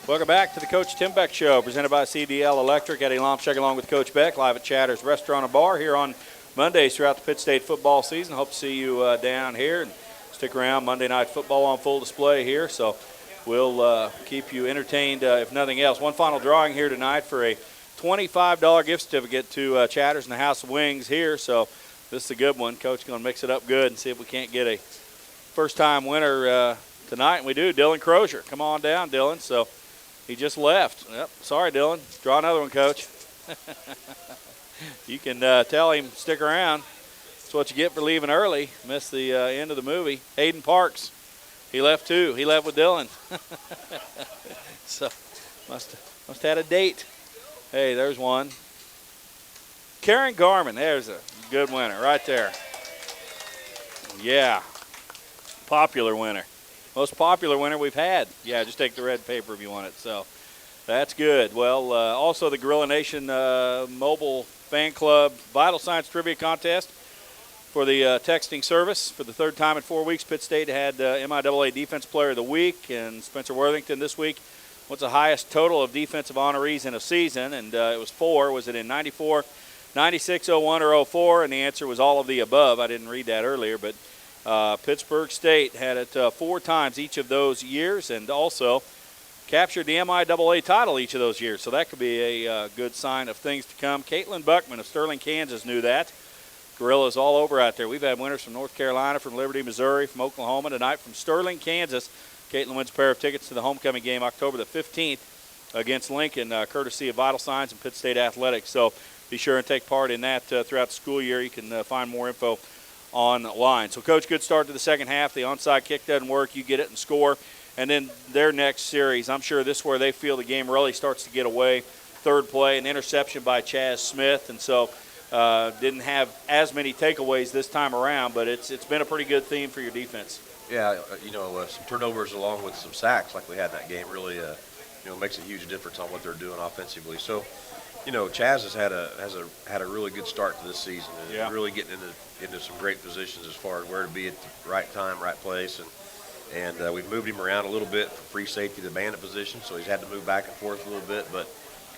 Welcome back to the Coach Tim Beck Show, presented by CDL Electric. Eddie Lomchek along with Coach Beck, live at Chatter's Restaurant and Bar here on Mondays throughout the Pitt State football season. Hope to see you down here and stick around. Monday Night Football on full display here, so we'll keep you entertained if nothing else. One final drawing here tonight for a $25 gift certificate to Chatter's and the House of Wings here, so this is a good one. Coach is going to mix it up good and see if we can't get a first-time winner tonight, and we do. Dylan Crozier. Come on down, Dylan. So he just left. Yep. Sorry, Dylan. Draw another one, Coach. You can tell him stick around. That's what you get for leaving early. Missed the end of the movie. Hayden Parks. He left too. He left with Dylan. So must have had a date. Hey, there's one. Karen Garman. There's a good winner right there. Yeah. Popular winner. Most popular winner we've had. Yeah, just take the red paper if you want it. So that's good. Well, also the Gorilla Nation mobile fan club vital signs trivia contest for the texting service. For the third time in 4 weeks, Pitt State had MIAA Defense Player of the Week, and Spencer Worthington this week. What's the highest total of defensive honorees in a season? And it was 4. Was it in 94, 96, 01, or 04? And the answer was all of the above. I didn't read that earlier, but Pittsburgh State had it 4 times each of those years, and also captured the MIAA title each of those years. So that could be a good sign of things to come. Caitlin Buckman of Sterling, Kansas knew that. Gorillas all over out there. We've had winners from North Carolina, from Liberty, Missouri, from Oklahoma. Tonight from Sterling, Kansas. Caitlin wins a pair of tickets to the homecoming game October the 15th against Lincoln, courtesy of Vital Signs and Pitt State Athletics. So be sure and take part in that throughout the school year. You can find more info online. So, Coach, good start to the second half. The onside kick doesn't work. You get it and score. And then their next series, I'm sure this is where they feel the game really starts to get away. Third play, an interception by Chaz Smith. And so didn't have as many takeaways this time around, but it's been a pretty good theme for your defense. Yeah, some turnovers along with some sacks like we had in that game really, makes a huge difference on what they're doing offensively. So, Chaz has had a really good start to this season and really getting into some great positions as far as where to be at the right time, right place, and we've moved him around a little bit from free safety to bandit position, so he's had to move back and forth a little bit, but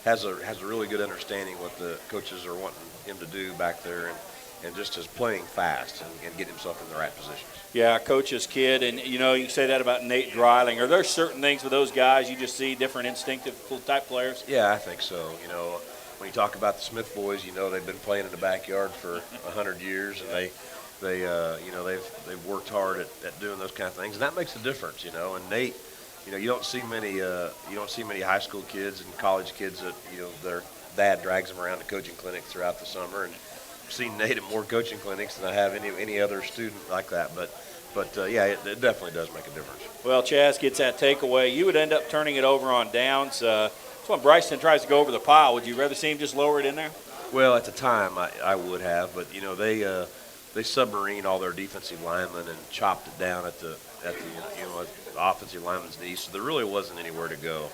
has a really good understanding what the coaches are wanting him to do back there, and just is playing fast and getting himself in the right positions. Yeah, coach's kid, and you can say that about Nate Dreiling. Are there certain things with those guys you just see different instinctive type players? Yeah, I think so. When you talk about the Smith boys, they've been playing in the backyard for 100 years, and they've worked hard at doing those kind of things, and that makes a difference. And Nate, you don't see many high school kids and college kids that their dad drags them around to coaching clinics throughout the summer, and I've seen Nate at more coaching clinics than I have any other student like that. But yeah, it definitely does make a difference. Well, Chaz gets that takeaway. You would end up turning it over on downs. That's when Bryson tries to go over the pile. Would you rather see him just lower it in there? Well, at the time I would have, but they submarined all their defensive linemen and chopped it down at the offensive lineman's knee, so there really wasn't anywhere to go.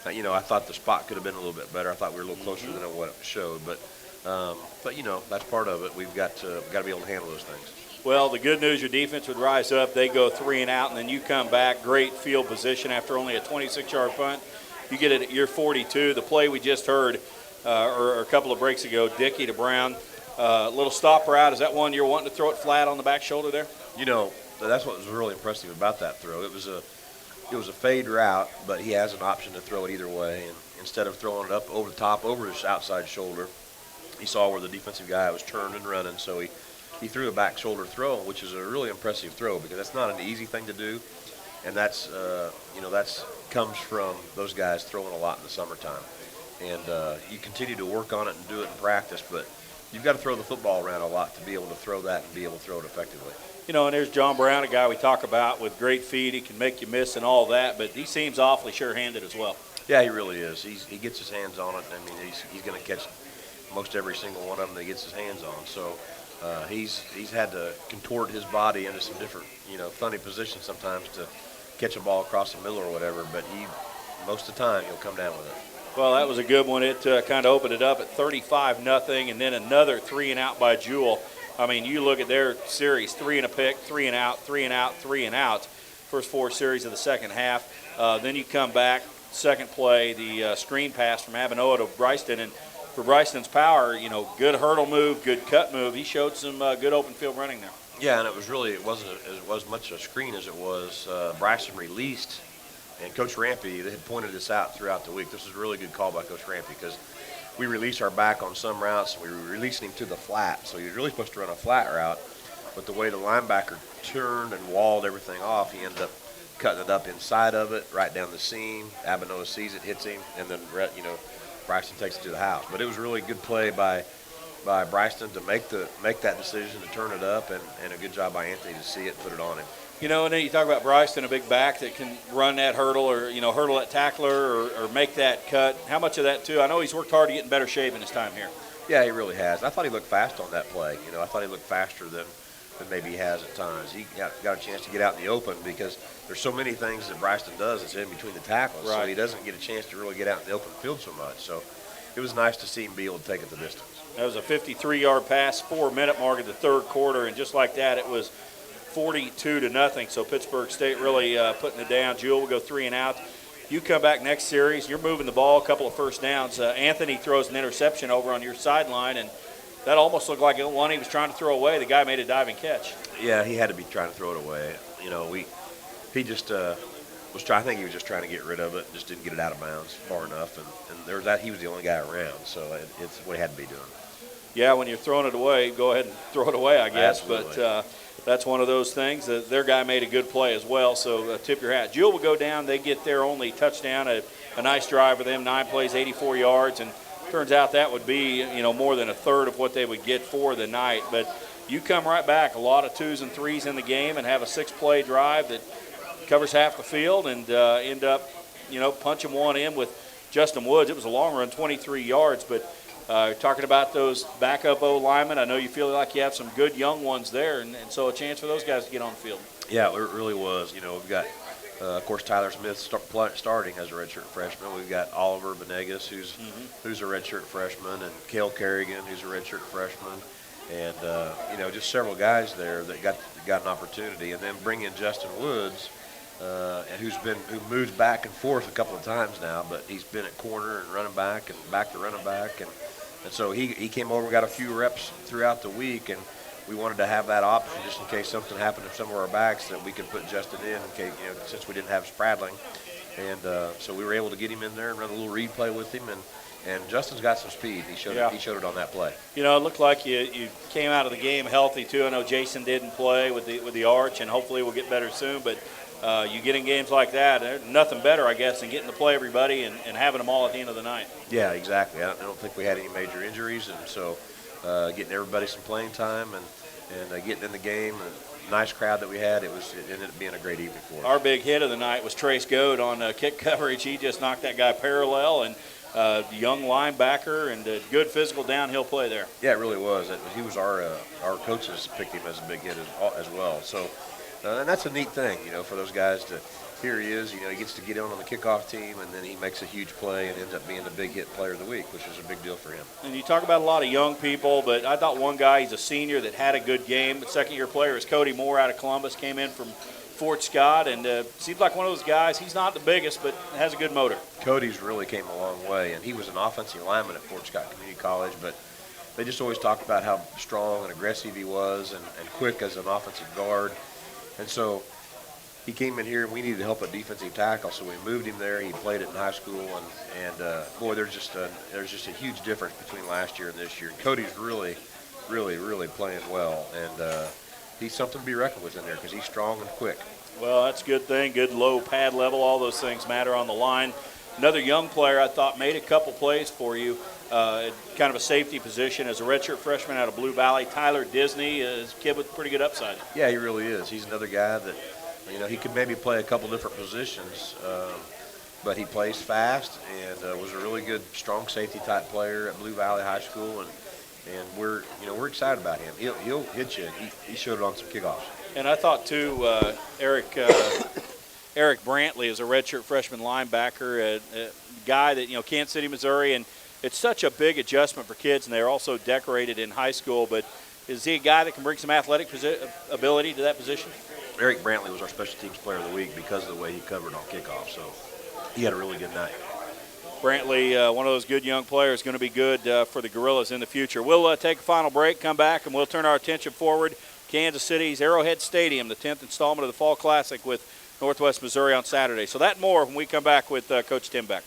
I thought the spot could have been a little bit better. I thought we were a little closer than what it showed, but that's part of it. We've got to be able to handle those things. Well, the good news, your defense would rise up. They go 3 and out, and then you come back. Great field position after only a 26-yard punt. You get it at your 42. The play we just heard, or a couple of breaks ago, Dickey to Brown, little stop route. Is that one you're wanting to throw it flat on the back shoulder there? That's what was really impressive about that throw. It was a fade route, but he has an option to throw it either way. And instead of throwing it up over the top, over his outside shoulder, he saw where the defensive guy was turned and running, so he threw a back shoulder throw, which is a really impressive throw because that's not an easy thing to do, and that's comes from those guys throwing a lot in the summertime. And you continue to work on it and do it in practice, but you've got to throw the football around a lot to be able to throw that and be able to throw it effectively. And there's John Brown, a guy we talk about with great feet. He can make you miss and all that, but he seems awfully sure-handed as well. Yeah, he really is. He gets his hands on it. I mean, he's going to catch most every single one of them that he gets his hands on. So he's had to contort his body into some different, funny positions sometimes to catch a ball across the middle or whatever, but most of the time he'll come down with it. Well, that was a good one. It kind of opened it up at 35-0, and then another 3 and out by Jewell. I mean, you look at their series, 3 and a pick, 3 and out, 3 and out, 3 and out. First 4 series of the second half. Then you come back, second play, the screen pass from Abinoa to Bryston. And for Bryston's power, good hurdle move, good cut move. He showed some good open field running there. Yeah, and it wasn't as much a screen as it was Bryson released. And Coach Rampy, they had pointed this out throughout the week. This was a really good call by Coach Rampy because we release our back on some routes, and we were releasing him to the flat. So you're really supposed to run a flat route. But the way the linebacker turned and walled everything off, he ended up cutting it up inside of it, right down the seam. Abinoa sees it, hits him, and then Bryson takes it to the house. But it was a really good play by Bryson to make that decision to turn it up, and a good job by Anthony to see it, put it on him. And then you talk about Bryson, a big back that can run that hurdle or, hurdle that tackler or make that cut. How much of that, too? I know he's worked hard to get in better shape in his time here. Yeah, he really has. I thought he looked fast on that play. I thought he looked faster than maybe he has at times. He got a chance to get out in the open because there's so many things that Bryson does that's in between the tackles. Right. So he doesn't get a chance to really get out in the open field so much. So it was nice to see him be able to take it the distance. That was a 53-yard pass, 4-minute mark of the third quarter, and just like that, it was 42-0. So Pittsburgh State really putting it down. Jewell will go 3 and out. You come back next series, you're moving the ball, a couple of first downs. Anthony throws an interception over on your sideline, and that almost looked like one he was trying to throw away. The guy made a diving catch. Yeah, he had to be trying to throw it away. He just was trying. I think he was just trying to get rid of it. Just didn't get it out of bounds far enough, and there was that. He was the only guy around, so it's what he had to be doing. Yeah, when you're throwing it away, go ahead and throw it away, I guess. Absolutely. But that's one of those things. Their guy made a good play as well, so tip your hat. Jewell will go down. They get their only touchdown, a nice drive for them, 9 plays, 84 yards, and turns out that would be more than a third of what they would get for the night. But you come right back, a lot of 2s and 3s in the game, and have a 6-play drive that covers half the field and end up punching one in with Justin Woods. It was a long run, 23 yards, but talking about those backup O linemen, I know you feel like you have some good young ones there, and so a chance for those guys to get on the field. Yeah, it really was. We've got, of course, Tyler Smith starting as a redshirt freshman. We've got Oliver Benegas, who's a redshirt freshman, and Cale Kerrigan, who's a redshirt freshman, and just several guys there that got an opportunity, and then bring in Justin Woods, and who moves back and forth a couple of times now, but he's been at corner and running back and back to running back, and so he came over, got a few reps throughout the week, and we wanted to have that option just in case something happened to some of our backs that we could put Justin in case, since we didn't have Spradling, and so we were able to get him in there and run a little read play with him, and Justin's got some speed. He showed it on that play. It looked like you came out of the game healthy too. I know Jason didn't play with the arch, and hopefully we'll get better soon, but you get in games like that, there's nothing better, I guess, than getting to play everybody and having them all at the end of the night. Yeah, exactly. I don't think we had any major injuries, and so getting everybody some playing time and getting in the game, a nice crowd that we had, it ended up being a great evening for us. Our big hit of the night was Trace Goad on kick coverage. He just knocked that guy parallel, and young linebacker and good physical downhill play there. Yeah, it really was. He was our coaches picked him as a big hit as well. So. And that's a neat thing, for those guys to, here he is, he gets to get on the kickoff team, and then he makes a huge play and ends up being the big hit player of the week, which is a big deal for him. And you talk about a lot of young people, but I thought one guy, he's a senior that had a good game. The second-year player is Cody Moore out of Columbus, came in from Fort Scott, and seems like one of those guys. He's not the biggest, but has a good motor. Cody's really came a long way, and he was an offensive lineman at Fort Scott Community College, but they just always talked about how strong and aggressive he was and quick as an offensive guard. And so he came in here, and we needed help at defensive tackle, so we moved him there. He played it in high school, and boy, there's just a huge difference between last year and this year. And Cody's really, really, really playing well, and he's something to be reckoned with in there because he's strong and quick. Well, that's a good thing. Good low pad level. All those things matter on the line. Another young player I thought made a couple plays for you. Kind of a safety position as a redshirt freshman out of Blue Valley. Tyler Disney is a kid with pretty good upside. Yeah, he really is. He's another guy that, he could maybe play a couple different positions, but he plays fast and was a really good, strong safety type player at Blue Valley High School, and we're excited about him. He'll hit you. He showed it on some kickoffs. And I thought too, Eric Brantley is a redshirt freshman linebacker, a guy that Kansas City, Missouri, and it's such a big adjustment for kids, and they're also decorated in high school. But is he a guy that can bring some athletic ability to that position? Eric Brantley was our special teams player of the week because of the way he covered on kickoff. So he had a really good night. Brantley, one of those good young players, going to be good for the Gorillas in the future. We'll take a final break, come back, and we'll turn our attention forward. Kansas City's Arrowhead Stadium, the 10th installment of the Fall Classic with Northwest Missouri on Saturday. So that and more when we come back with Coach Tim Beck.